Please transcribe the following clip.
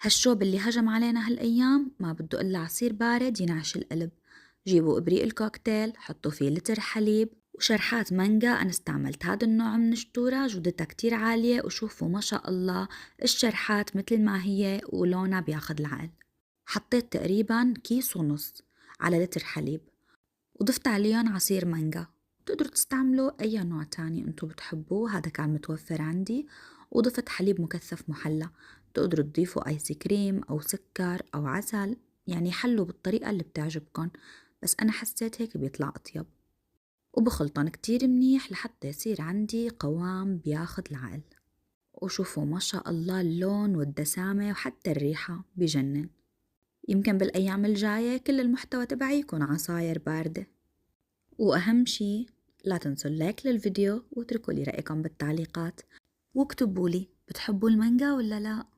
هالشوب اللي هجم علينا هالأيام ما بده إلا عصير بارد ينعش القلب. جيبوا إبريق الكوكتيل، حطوا فيه لتر حليب وشرحات مانجا. أنا استعملت هذا النوع من الشطورة، جودتها كتير عالية، وشوفوا ما شاء الله الشرحات مثل ما هي ولونها بياخد العقل. حطيت تقريبا كيس ونص على لتر حليب، وضفت عليهم عصير مانجا. بتقدروا تستعملوا أي نوع تاني انتو بتحبوه، هذا كان متوفر عندي. وضفت حليب مكثف محلى. بتقدروا تضيفوا آيس كريم أو سكر أو عسل، يعني حلوا بالطريقة اللي بتعجبكن، بس أنا حسيت هيك بيطلع أطيب. وبخلطن كتير منيح لحتى يصير عندي قوام بياخد العقل. وشوفوا ما شاء الله اللون والدسامة وحتى الريحة بجنن. يمكن بالأيام الجاية كل المحتوى تبعي يكون عصاير باردة. وأهم شي لا تنسوا اللايك للفيديو واتركوا لي رأيكم بالتعليقات، واكتبوا لي بتحبوا المانجا ولا لا.